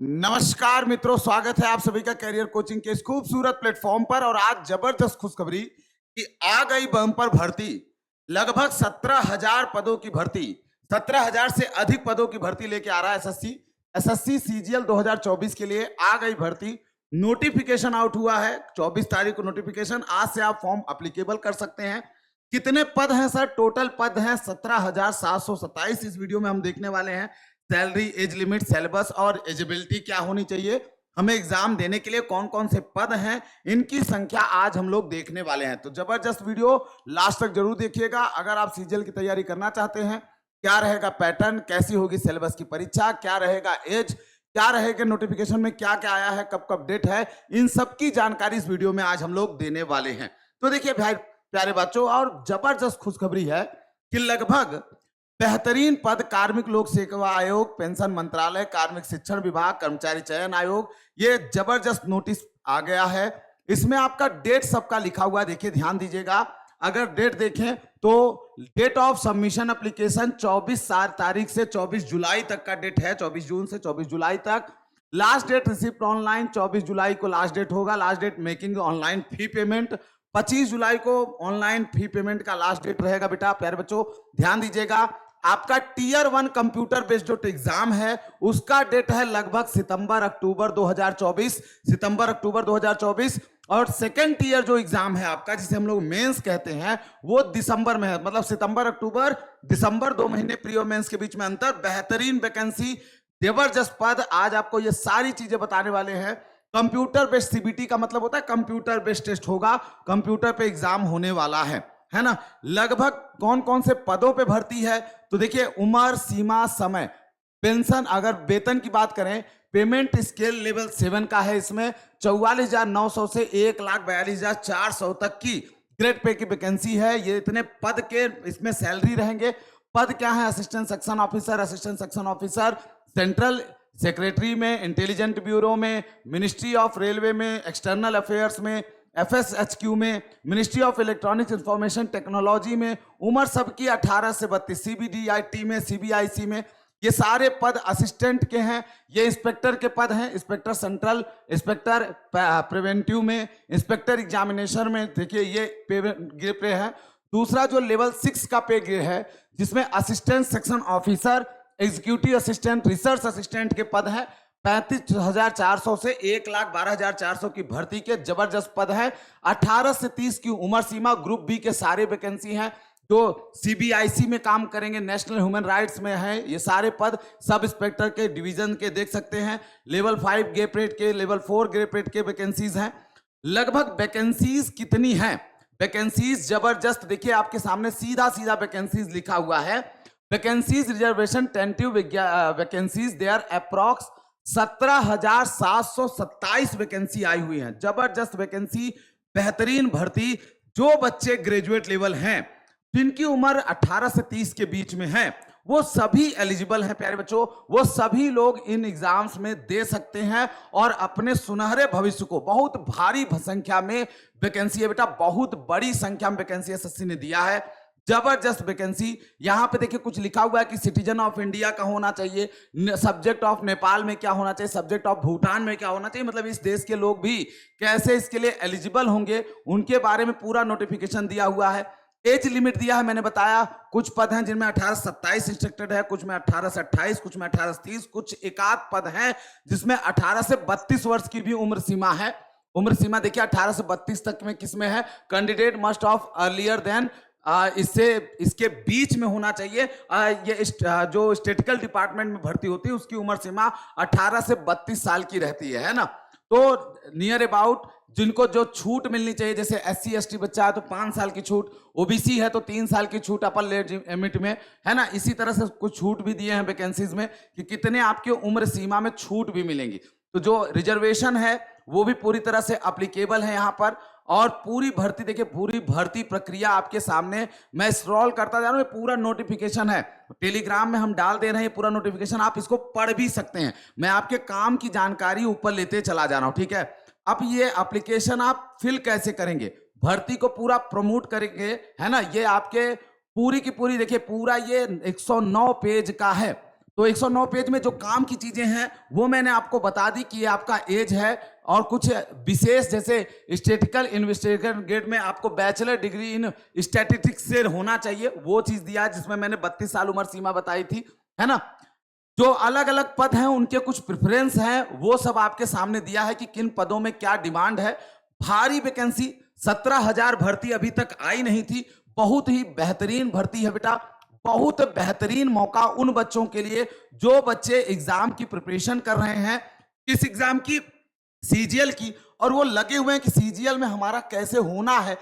नमस्कार मित्रों, स्वागत है आप सभी का कैरियर कोचिंग के इस खूबसूरत प्लेटफॉर्म पर। और आज जबरदस्त खुशखबरी कि आ गई बम्पर भर्ती। लगभग 17,000 पदों की भर्ती, 17,000 से अधिक पदों की भर्ती लेके आ रहा है एसएससी सीजीएल 2024 के लिए आ गई भर्ती। नोटिफिकेशन आउट हुआ है 24 तारीख को नोटिफिकेशन। आज से आप फॉर्म अप्लीकेबल कर सकते हैं। कितने पद हैं सर? टोटल पद हैं 17,727। इस वीडियो में हम देखने वाले हैं सैलरी, एज लिमिट, सिलेबस और एजिबिलिटी क्या होनी चाहिए, हमें एग्जाम देने के लिए कौन कौन से पद हैं, इनकी संख्या आज हम लोग देखने वाले हैं। तो जबरदस्त वीडियो लास्ट तक जरूर देखिएगा। अगर आप सीजीएल की तैयारी करना चाहते हैं, क्या रहेगा पैटर्न, कैसी होगी सिलेबस की परीक्षा, क्या रहेगा एज, क्या रहेगा नोटिफिकेशन में क्या क्या आया है, कब कब डेट है, इन सब की जानकारी इस वीडियो में आज हम लोग देने वाले हैं। तो देखिए भाई प्यारे बच्चों, और जबरदस्त खुशखबरी है कि लगभग बेहतरीन पद कार्मिक लोक सेवा आयोग, पेंशन मंत्रालय, कार्मिक शिक्षण विभाग, कर्मचारी चयन आयोग, ये जबरदस्त नोटिस आ गया है। इसमें आपका डेट सबका लिखा हुआ है, देखिए ध्यान दीजिएगा। अगर डेट देखें तो डेट ऑफ सबमिशन एप्लीकेशन 24 तारीख से 24 जुलाई तक का डेट है, 24 जून से 24 जुलाई तक। लास्ट डेट रिसिप्ट ऑनलाइन 24 जुलाई को लास्ट डेट होगा। Last date making online fee payment 25 जुलाई को ऑनलाइन फी पेमेंट का लास्ट डेट रहेगा। बेटा प्यारे बच्चों ध्यान दीजिएगा। आपका टीयर 1 कंप्यूटर बेस्ड जो एग्जाम है उसका डेट है लगभग सितंबर अक्टूबर 2024। और सेकंड टीयर जो एग्जाम है आपका, जिसे हम लोग मेंस कहते हैं, वो दिसंबर में है। मतलब सितंबर अक्टूबर दिसंबर 2 महीने प्री और मेंस के बीच में अंतर। बेहतरीन वैकेंसी, जबरदस्त पद, आज आपको ये सारी चीजें बताने वाले हैं। कंप्यूटर बेस्ड सीबीटी का मतलब होता है कंप्यूटर बेस्ड टेस्ट होगा, कंप्यूटर पे एग्जाम होने वाला है ना। लगभग कौन कौन से पदों पे भर्ती है तो देखिए, उम्र सीमा, समय, पेंशन, अगर वेतन की बात करें, पेमेंट स्केल लेवल 7 का है। इसमें 44,900 से 1,42,400 तक की ग्रेड पे की वैकेंसी है। ये इतने पद के इसमें सैलरी रहेंगे। पद क्या है? Assistant section officer, assistant section officer central secretary में, इंटेलिजेंट ब्यूरो में, मिनिस्ट्री ऑफ रेलवे में, एक्सटर्नल अफेयर्स में, एफएसएचक्यू में, ministry of electronics information technology में। उम्र सबकी 18 से 32, सीबीडीआईटी में, सीबीआईसी में। ये सारे पद असिस्टेंट के हैं। ये इंस्पेक्टर के पद हैं, इंस्पेक्टर सेंट्रल, इंस्पेक्टर प्रिवेंटिव में, इंस्पेक्टर एग्जामिनेशन में। देखिए ये पे ग्रेड पे है। दूसरा जो लेवल 6 का पे ग्रेड है, जिसमें assistant section officer, executive assistant, research assistant के पद है। 35,400 से 1,12,400 की भर्ती के जबरदस्त पद है। 18 से 30 की उम्र सीमा। ग्रुप बी के सारे वैकेंसी हैं जो सीबीआईसी में काम करेंगे, नेशनल ह्यूमन राइट्स में है। ये सारे पद सब इंस्पेक्टर के डिवीजन के देख सकते हैं। लेवल 5 ग्रेड रेट के, लेवल 4 ग्रेड रेट के वैकेंसीज हैं। लगभग वैकेंसीज कितनी हैं? वैकेंसीज जबरदस्त, देखिए आपके सामने सीधा सीधा वैकेंसीज लिखा हुआ है। Vacancies reservation tentative vacancies they are approx 17,727 vacancy आई हुई है। जबरदस्त वैकेंसी, बेहतरीन भर्ती। जो बच्चे ग्रेजुएट लेवल हैं, जिनकी उम्र 18 से 30 के बीच में है, वो सभी एलिजिबल हैं प्यारे बच्चों। वो सभी लोग इन एग्जाम्स में दे सकते हैं और अपने सुनहरे भविष्य को, बहुत भारी संख्या में वैकेंसी है बेटा, बहुत बड़ी संख्या में वैकेंसी एसएससी ने दिया है। जबरदस्त वैकेंसी। यहां पे देखिए कुछ लिखा हुआ है कि सिटीजन ऑफ इंडिया का होना चाहिए, सब्जेक्ट ऑफ नेपाल में क्या होना चाहिए, सब्जेक्ट ऑफ भूटान में क्या होना चाहिए। मतलब इस देश के लोग भी कैसे इसके लिए एलिजिबल होंगे, उनके बारे में पूरा नोटिफिकेशन दिया हुआ है। एज लिमिट दिया है, मैंने बताया। कुछ पद हैं जिनमें 18 से 27 इंस्ट्रक्टेड है, कुछ में 18 से 28, कुछ में 18 से 30, कुछ एकाध पद हैं जिसमें 18 से 32 वर्ष की भी उम्र सीमा है। उम्र सीमा देखिए 18 से 32 तक में किसमें है? Candidate must of earlier than, इससे इसके बीच में होना चाहिए। ये जो स्टेटिकल डिपार्टमेंट में भर्ती होती है उसकी उम्र सीमा 18 से 32 साल की रहती है ना। तो नियर अबाउट जिनको जो छूट मिलनी चाहिए, जैसे एससी एसटी बच्चा है तो 5 साल की छूट, ओबीसी है तो 3 साल की छूट अपर लिमिट में, है ना। इसी तरह से कुछ छूट भी दिए हैं वैकेंसीज में कि कितने आपके उम्र सीमा में छूट भी मिलेंगी। तो जो रिजर्वेशन है वो भी पूरी तरह से अप्लीकेबल है यहाँ पर। और पूरी भर्ती देखिए, पूरी भर्ती प्रक्रिया आपके सामने, मैं स्क्रॉल करता जा रहा हूँ, पूरा नोटिफिकेशन है, टेलीग्राम में हम डाल दे रहे हैं पूरा नोटिफिकेशन, आप इसको पढ़ भी सकते हैं। मैं आपके काम की जानकारी ऊपर लेते चला जा रहा हूँ, ठीक है। अब ये एप्लीकेशन आप फिल कैसे करेंगे, भर्ती को पूरा प्रमोट करेंगे, है ना। ये आपके पूरी की पूरी देखिए, पूरा ये 109 पेज का है। तो 109 पेज में जो काम की चीजें हैं वो मैंने आपको बता दी कि ये आपका एज है, और कुछ विशेष जैसे स्टैटिकल इन्वेस्टिगेशन ग्रेड में आपको बैचलर डिग्री इन स्टैटिस्टिक्स से होना चाहिए, वो चीज दिया जिसमें मैंने 32 साल उम्र सीमा बताई थी, है ना। जो अलग अलग पद हैं उनके कुछ प्रेफरेंस हैं, वो सब आपके सामने दिया है कि किन पदों में क्या डिमांड है। भारी वैकेंसी 17,000 भर्ती अभी तक आई नहीं थी, बहुत ही बेहतरीन भर्ती है बेटा, बहुत बेहतरीन मौका उन बच्चों के लिए जो बच्चे एग्जाम की प्रिपरेशन कर रहे हैं, इस एग्जाम की सीजीएल की, और वो लगे हुए हैं कि सीजीएल में हमारा कैसे होना है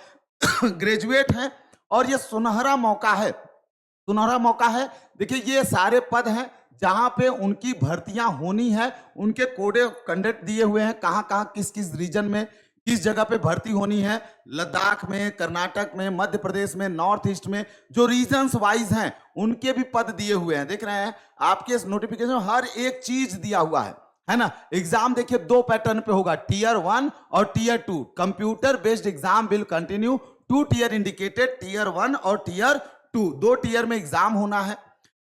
ग्रेजुएट हैं, और ये सुनहरा मौका है, सुनहरा मौका है। देखिए ये सारे पद हैं जहां पे उनकी भर्तियां होनी है, उनके कोड ऑफ कंडक्ट दिए हुए हैं, कहां कहां किस किस रीजन में किस जगह पे भर्ती होनी है, लद्दाख में, कर्नाटक में, मध्य प्रदेश में, नॉर्थ ईस्ट में, जो रीजन्स वाइज हैं उनके भी पद दिए हुए हैं। देख रहे हैं आपके इस नोटिफिकेशन में हर एक चीज दिया हुआ है ना। एग्जाम देखिए 2 पैटर्न पे होगा, टीयर 1 और tier 2। Computer based exam will continue, 2 tier indicated, tier 1 और टीयर 2, 2 टीयर में एग्जाम होना है।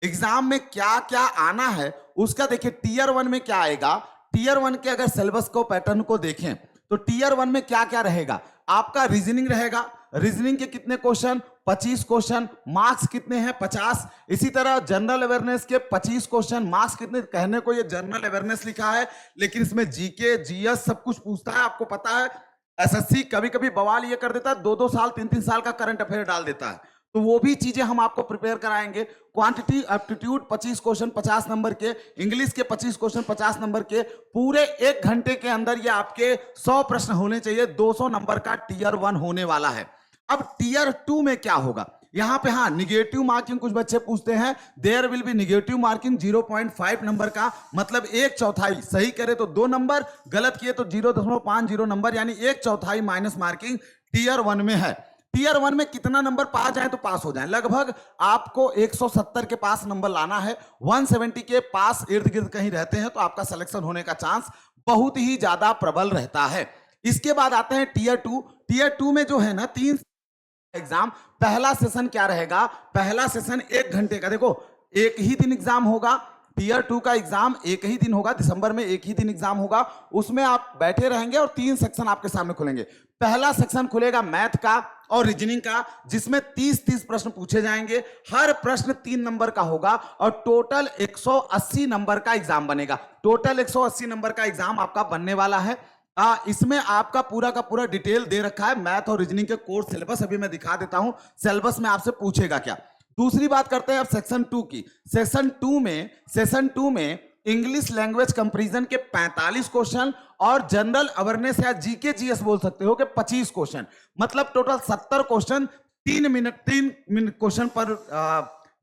एग्जाम में क्या क्या आना है उसका देखिए, टीयर 1 में क्या आएगा, टीयर 1 के अगर सिलेबस को पैटर्न को देखें तो टीयर 1 में क्या क्या रहेगा, आपका रीजनिंग रहेगा, रीजनिंग के कितने क्वेश्चन, 25 क्वेश्चन, मार्क्स कितने हैं 50। इसी तरह जनरल अवेयरनेस के 25 क्वेश्चन, मार्क्स कितने, कहने को ये जनरल अवेयरनेस लिखा है लेकिन इसमें जीके जीएस सब कुछ पूछता है, आपको पता है। एसएससी कभी कभी बवाल ये कर देता है, 2-2 साल 3-3 साल का करंट अफेयर डाल देता है, तो वो भी चीजें हम आपको प्रिपेयर कराएंगे। क्वांटिटी एप्टीट्यूड 25 क्वेश्चन 50 नंबर के, इंग्लिश के 25 क्वेश्चन 50 नंबर के, पूरे 1 घंटे के अंदर ये आपके 100 प्रश्न होने चाहिए, 200 नंबर का टीयर 1 होने वाला है। अब टीयर 2 में क्या होगा, यहां पे हाँ निगेटिव मार्किंग कुछ बच्चे पूछते हैं, there will be negative marking 0.5 number का, मतलब 1/4, सही करे तो 2 नंबर, गलत किए तो 0.50 नंबर, यानी 1/4 माइनस मार्किंग टीयर 1 में है। टीयर 1 में कितना नंबर पा जाए तो पास हो जाए, लगभग आपको 170 के पास नंबर लाना है, 170 के पास इर्द गिर्द कहीं रहते हैं तो आपका सिलेक्शन होने का चांस बहुत ही ज्यादा प्रबल रहता है। इसके बाद आते हैं टीयर 2। टीयर 2 में जो है ना 3 एग्जाम, पहला सेशन क्या रहेगा, पहला सेशन 1 घंटे का, देखो एक ही दिन एग्जाम होगा, टीयर 2 का एग्जाम एक ही दिन होगा, दिसंबर में एक ही दिन एग्जाम होगा, उसमें आप बैठे रहेंगे और 3 सेक्शन आपके सामने खुलेंगे। पहला सेक्शन खुलेगा मैथ का और रीजनिंग का, जिसमें 30-30 प्रश्न पूछे जाएंगे, हर प्रश्न 3 नंबर का होगा और टोटल 180 नंबर का एग्जाम बनेगा, टोटल 180 नंबर का एग्जाम आपका बनने वाला है। इसमें आपका पूरा का पूरा डिटेल दे रखा है, मैथ और रीजनिंग के कोर्स सिलेबस अभी मैं दिखा देता हूं, सिलेबस में आपसे पूछेगा क्या। दूसरी बात करते हैं अब सेक्शन 2 की। सेक्शन 2 में इंग्लिश लैंग्वेज कंपैरिजन के 45 क्वेश्चन और जनरल अवेयरनेस या जीके जीएस बोल सकते हो कि 25 क्वेश्चन, मतलब टोटल 70 क्वेश्चन, 3 मिनट क्वेश्चन पर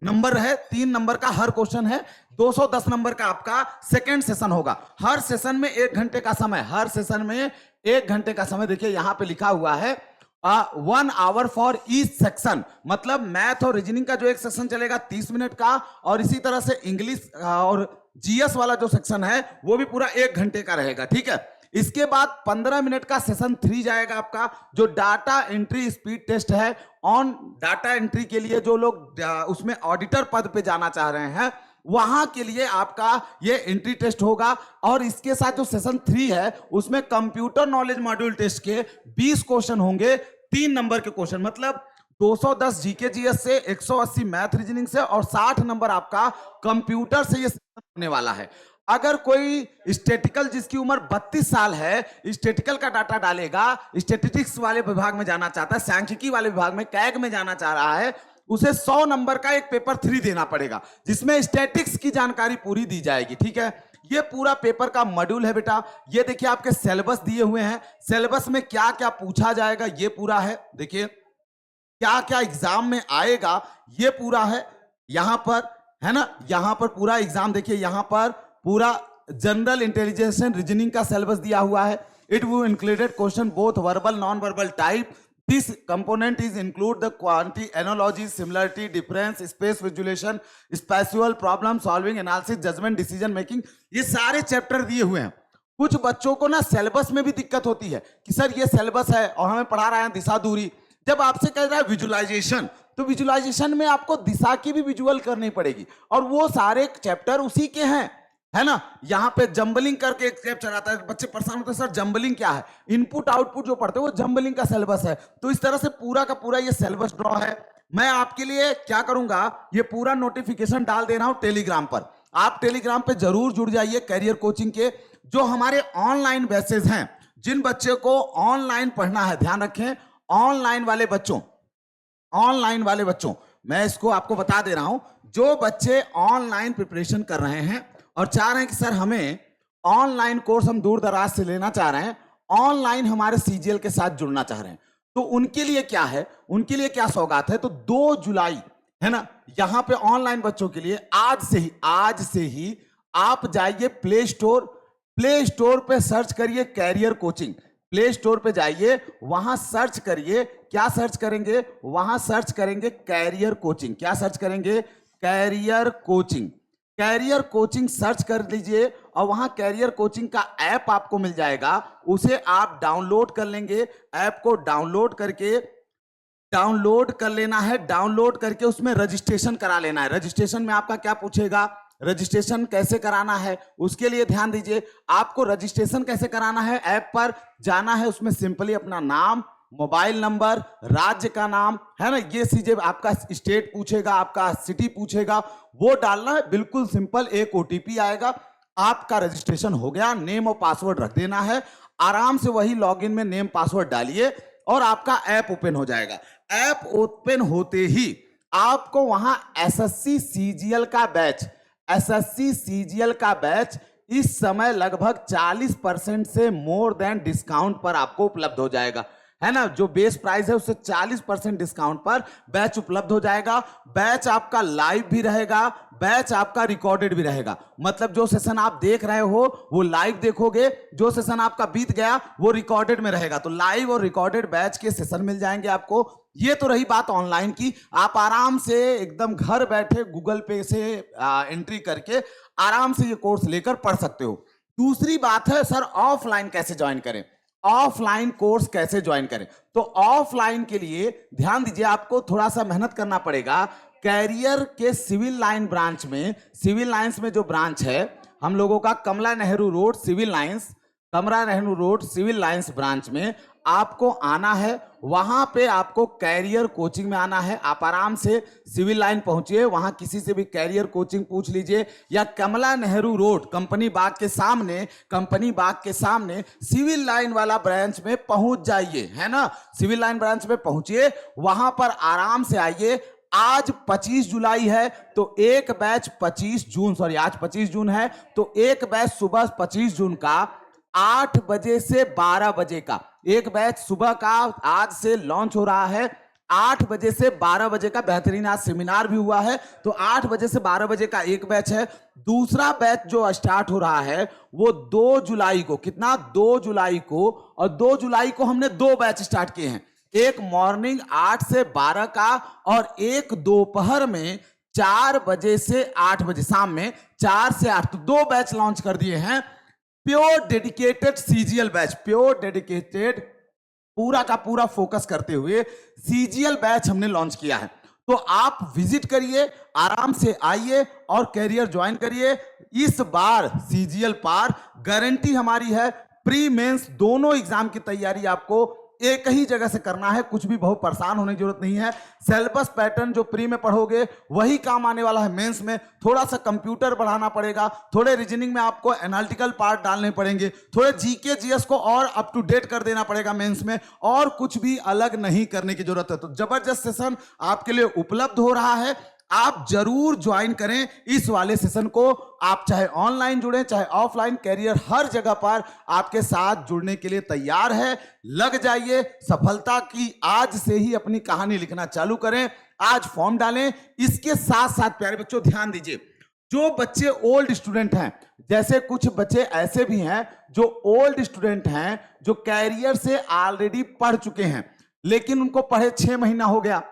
नंबर है, 3 नंबर का हर क्वेश्चन है, 210 नंबर का आपका सेकंड सेशन होगा। हर सेशन में 1 घंटे का समय, हर सेशन में 1 घंटे का समय, देखिए यहां पे लिखा हुआ है 1 आवर फॉर ईच सेक्शन, मतलब मैथ और रीजनिंग का जो एक सेक्शन चलेगा 30 मिनट का, और इसी तरह से इंग्लिश और जीएस वाला जो सेक्शन है वो भी पूरा 1 घंटे का रहेगा, ठीक है। इसके बाद 15 मिनट का सेशन 3 जाएगा आपका, जो डाटा एंट्री स्पीड टेस्ट है। ऑन डाटा एंट्री के लिए जो लोग उसमें ऑडिटर पद पे जाना चाह रहे हैं वहां के लिए आपका ये एंट्री टेस्ट होगा। और इसके साथ जो सेशन 3 है उसमें कंप्यूटर नॉलेज मॉड्यूल टेस्ट के 20 क्वेश्चन होंगे, 3 नंबर के क्वेश्चन, मतलब 210 जीके जीएस से, 180 मैथ रीजनिंग से और 60 नंबर आपका कंप्यूटर से ये होने वाला है। अगर कोई स्टैटिकल जिसकी उम्र 32 साल है, स्टैटिकल का डाटा डालेगा, स्टैटिस्टिक्स वाले विभाग में जाना चाहता है, सांख्यिकी वाले विभाग में, कैग में जाना चाह रहा है, उसे 100 नंबर का एक पेपर 3 देना पड़ेगा जिसमें स्टैटिक्स की जानकारी पूरी दी जाएगी, ठीक है। ये पूरा पेपर का मॉड्यूल है बेटा। ये देखिए आपके सिलेबस दिए हुए हैं, सिलेबस में क्या क्या पूछा जाएगा ये पूरा है, देखिए क्या क्या एग्जाम में आएगा ये पूरा है यहां पर, है ना। यहां पर पूरा एग्जाम देखिए, यहां पर पूरा जनरल इंटेलिजेंस रीजनिंग का सिलेबस दिया हुआ है। It will included question both verbal non verbal type. This component is include the quantity analogy similarity difference space visualization spatial problem solving analysis judgment decision making, ये सारे chapter दिए हुए हैं। कुछ बच्चों को ना सिलेबस में भी दिक्कत होती है कि सर ये सिलेबस है और हमें पढ़ा रहे हैं दिशा दूरी, जब आपसे कह रहा है विजुलाइजेशन तो विजुअलाइजेशन में आपको दिशा की भी विजुअल करनी पड़ेगी, और वो सारे चैप्टर उसी के हैं, है ना। यहाँ पे जंबलिंग करके एक चैप्टर आता है, बच्चे परेशान होते हैं सर जंबलिंग क्या है। इनपुट आउटपुट जो पढ़ते हैं वो जंबलिंग का सिलेबस है। तो इस तरह से पूरा का पूरा ये सिलेबस ड्रॉ है। मैं आपके लिए क्या करूंगा, ये पूरा नोटिफिकेशन डाल दे रहा हूं टेलीग्राम पर। आप टेलीग्राम पे जरूर जुड़ जाइए करियर कोचिंग के। जो हमारे ऑनलाइन बैचेस हैं, जिन बच्चे को ऑनलाइन पढ़ना है, ध्यान रखें ऑनलाइन वाले बच्चों मैं इसको आपको बता दे रहा हूं, जो बच्चे ऑनलाइन प्रिपरेशन कर रहे हैं और चाह रहे हैं कि सर हमें ऑनलाइन कोर्स हम दूर दराज से लेना चाह रहे हैं, ऑनलाइन हमारे सीजीएल के साथ जुड़ना चाह रहे हैं, तो उनके लिए क्या है, उनके लिए क्या सौगात है। तो 2 जुलाई है ना, यहां पे ऑनलाइन बच्चों के लिए आज से ही आप जाइए प्ले स्टोर पे सर्च करिए कैरियर कोचिंग। प्ले स्टोर पे जाइए, वहां सर्च करिए, क्या सर्च करेंगे, वहां सर्च करेंगे कैरियर कोचिंग। क्या सर्च करेंगे, कैरियर कोचिंग सर्च कर लीजिए, और वहां कैरियर कोचिंग का ऐप आपको मिल जाएगा, उसे आप डाउनलोड कर लेंगे। ऐप को डाउनलोड कर लेना है, डाउनलोड करके उसमें रजिस्ट्रेशन करा लेना है। रजिस्ट्रेशन में आपका क्या पूछेगा, रजिस्ट्रेशन कैसे कराना है, उसके लिए ध्यान दीजिए। आपको रजिस्ट्रेशन कैसे कराना है, ऐप पर जाना है, उसमें सिंपली अपना नाम, मोबाइल नंबर, राज्य का नाम, है ना, ये चीजें, आपका स्टेट पूछेगा, आपका सिटी पूछेगा, वो डालना है, बिल्कुल सिंपल। एक ओटीपी आएगा, आपका रजिस्ट्रेशन हो गया। नेम और पासवर्ड रख देना है, आराम से वही लॉगिन में नेम पासवर्ड डालिए और आपका ऐप ओपन हो जाएगा। ऐप ओपन होते ही आपको वहां एसएससी सीजीएल का बैच इस समय लगभग 40% से मोर देन डिस्काउंट पर आपको उपलब्ध हो जाएगा, है ना। जो बेस प्राइस है उससे 40% डिस्काउंट पर बैच उपलब्ध हो जाएगा। बैच आपका लाइव भी रहेगा, बैच आपका रिकॉर्डेड भी रहेगा। मतलब जो सेशन आप देख रहे हो वो लाइव देखोगे, जो सेशन आपका बीत गया वो रिकॉर्डेड में रहेगा। तो लाइव और रिकॉर्डेड बैच के सेशन मिल जाएंगे आपको। ये तो रही बात ऑनलाइन की, आप आराम से एकदम घर बैठे गूगल पे से एंट्री करके आराम से ये कोर्स लेकर पढ़ सकते हो। दूसरी बात है सर ऑफलाइन कैसे ज्वाइन करें, ऑफलाइन कोर्स कैसे ज्वाइन करें। तो ऑफलाइन के लिए ध्यान दीजिए, आपको थोड़ा सा मेहनत करना पड़ेगा। कैरियर के सिविल लाइन ब्रांच में, सिविल लाइंस में जो ब्रांच है हम लोगों का, Kamla Nehru road civil lines branch में आपको आना है। वहां पे आपको कैरियर कोचिंग में आना है। आप आराम से सिविल लाइन पहुंचिए, वहां किसी से भी कैरियर कोचिंग पूछ लीजिए, या कमला नेहरू रोड कंपनी बाग के सामने सिविल लाइन वाला ब्रांच में पहुंच जाइए, है ना। सिविल लाइन ब्रांच में पहुंचिए, वहां पर आराम से आइए। आज 25 जुलाई है तो एक बैच आज 25 जून है तो एक बैच सुबह 25 जून का 8 बजे से 12 बजे का एक बैच सुबह का आज से लॉन्च हो रहा है। 8 बजे से 12 बजे का बेहतरीन आज सेमिनार भी हुआ है, तो 8 बजे से 12 बजे का एक बैच है। दूसरा बैच जो स्टार्ट हो रहा है वो 2 जुलाई को, कितना, 2 जुलाई को, और 2 जुलाई को हमने 2 बैच स्टार्ट किए हैं। एक मॉर्निंग 8 से 12 का और एक दोपहर में 4 बजे से 8 बजे, शाम में 4 से 8, तो 2 बैच लॉन्च कर दिए हैं। Pure dedicated CGL batch, pure dedicated पूरा का पूरा फोकस करते हुए सीजीएल बैच हमने लॉन्च किया है। तो आप विजिट करिए, आराम से आइए और कैरियर ज्वाइन करिए। इस बार सीजीएल पार गारंटी हमारी है। प्री मेंस दोनों एग्जाम की तैयारी आपको एक ही जगह से करना है, कुछ भी बहुत परेशान होने की जरूरत नहीं है। सिलेबस पैटर्न जो प्री में पढ़ोगे वही काम आने वाला है मेंस में। थोड़ा सा कंप्यूटर बढ़ाना पड़ेगा, थोड़े रीजनिंग में आपको एनालिटिकल पार्ट डालने पड़ेंगे, थोड़े जीके जीएस को और अप टू डेट कर देना पड़ेगा मेंस में, और कुछ भी अलग नहीं करने की जरूरत है। तो जबरदस्त सेशन आपके लिए उपलब्ध हो रहा है, आप जरूर ज्वाइन करें इस वाले सेशन को। आप चाहे ऑनलाइन जुड़ें चाहे ऑफलाइन, कैरियर हर जगह पर आपके साथ जुड़ने के लिए तैयार है। लग जाइए, सफलता की आज से ही अपनी कहानी लिखना चालू करें। आज फॉर्म डालें। इसके साथ साथ प्यारे बच्चों ध्यान दीजिए, जो बच्चे ओल्ड स्टूडेंट हैं, जैसे कुछ बच्चे ऐसे भी हैं जो ओल्ड स्टूडेंट हैं, जो कैरियर से ऑलरेडी पढ़ चुके हैं, लेकिन उनको पढ़े 6 महीना हो गया,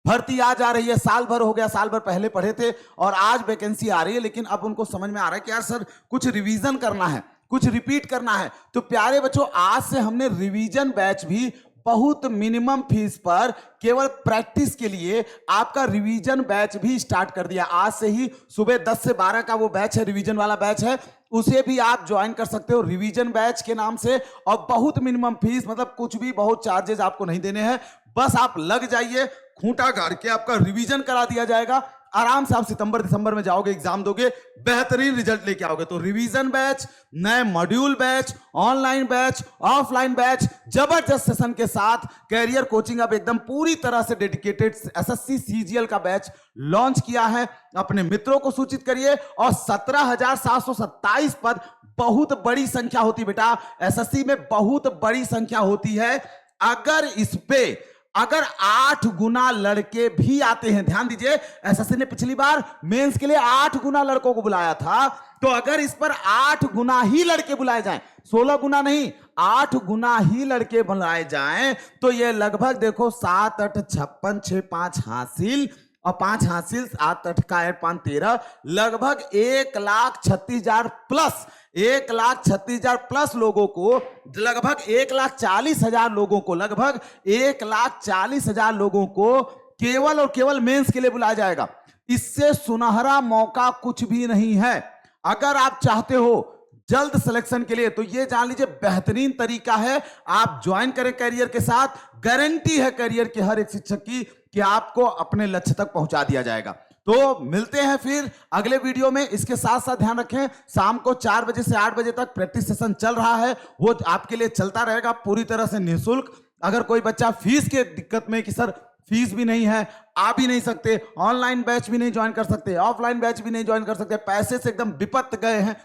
भर्ती आज आ रही है, साल भर हो गया, साल भर पहले पढ़े थे और आज वैकेंसी आ रही है, लेकिन अब उनको समझ में आ रहा है कि यार सर कुछ रिवीजन करना है, कुछ रिपीट करना है। तो प्यारे बच्चों, आज से हमने रिवीजन बैच भी बहुत मिनिमम फीस पर केवल प्रैक्टिस के लिए आपका रिवीजन बैच भी स्टार्ट कर दिया। आज से ही सुबह 10 से 12 का वो बैच है, रिवीजन वाला बैच है, उसे भी आप ज्वाइन कर सकते हो रिवीजन बैच के नाम से। और बहुत मिनिमम फीस, मतलब कुछ भी बहुत चार्जेस आपको नहीं देने हैं, बस आप लग जाइए, खूंटा गाड़ के आपका रिवीजन करा दिया जाएगा। आराम से आप सितंबर दिसंबर में जाओगे, एग्जाम दोगे, बेहतरीन रिजल्ट लेके आओगे। तो रिवीजन बैच, नए module batch, online batch, offline batch, जबरदस्त सेशन के साथ कैरियर कोचिंग अब एकदम पूरी तरह से डेडिकेटेड एसएससी सीजीएल का बैच लॉन्च किया है। अपने मित्रों को सूचित करिए। और 17,727 पद बहुत बड़ी संख्या होती बेटा, एसएससी में बहुत बड़ी संख्या होती है। अगर 8 गुना लड़के भी आते हैं, ध्यान दीजिए, एसएससी ने पिछली बार मेंस के लिए 8 गुना लड़कों को बुलाया था, तो अगर इस पर 8 गुना ही लड़के बुलाए जाएं, 16 गुना नहीं, 8 गुना ही लड़के बुलाए जाएं, तो ये लगभग देखो 7 8 56 6 5 हासिल और 5 हासिल, 7 8 का 5 13, लगभग 1,36,000 प्लस, 1,36,000 प्लस लोगों को, लगभग 1,40,000 लोगों को, लगभग 1,40,000 लोगों को केवल और केवल मेंस के लिए बुलाया जाएगा। इससे सुनहरा मौका कुछ भी नहीं है। अगर आप चाहते हो जल्द सिलेक्शन के लिए, तो ये जान लीजिए बेहतरीन तरीका है, आप ज्वाइन करें कैरियर के साथ। गारंटी है कैरियर के हर एक शिक्षक की कि आपको अपने लक्ष्य तक पहुंचा दिया जाएगा। तो मिलते हैं फिर अगले वीडियो में। इसके साथ साथ ध्यान रखें, शाम को 4 बजे से 8 बजे तक प्रैक्टिस सेशन चल रहा है, वो आपके लिए चलता रहेगा पूरी तरह से निःशुल्क। अगर कोई बच्चा फीस के दिक्कत में कि सर फीस भी नहीं है, आ भी नहीं सकते, ऑनलाइन बैच भी नहीं ज्वाइन कर सकते, ऑफलाइन बैच भी नहीं ज्वाइन कर सकते, पैसे से एकदम विपत्त गए हैं,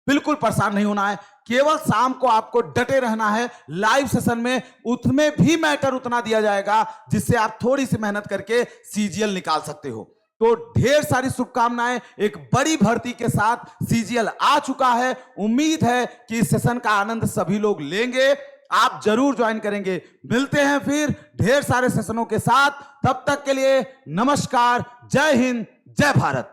बिल्कुल परेशान नहीं होना है। केवल शाम को आपको डटे रहना है। लाइव सेशन में उसमें भी मैटर उतना दिया जाएगा जिससे आप थोड़ी सी मेहनत करके सीजीएल निकाल सकते हो। तो ढेर सारी शुभकामनाएं। एक बड़ी भर्ती के साथ सीजीएल आ चुका है। उम्मीद है कि इस सेशन का आनंद सभी लोग लेंगे, आप जरूर ज्वाइन करेंगे। मिलते हैं फिर ढेर सारे सेशनों के साथ, तब तक के लिए नमस्कार, जय हिंद, जय भारत।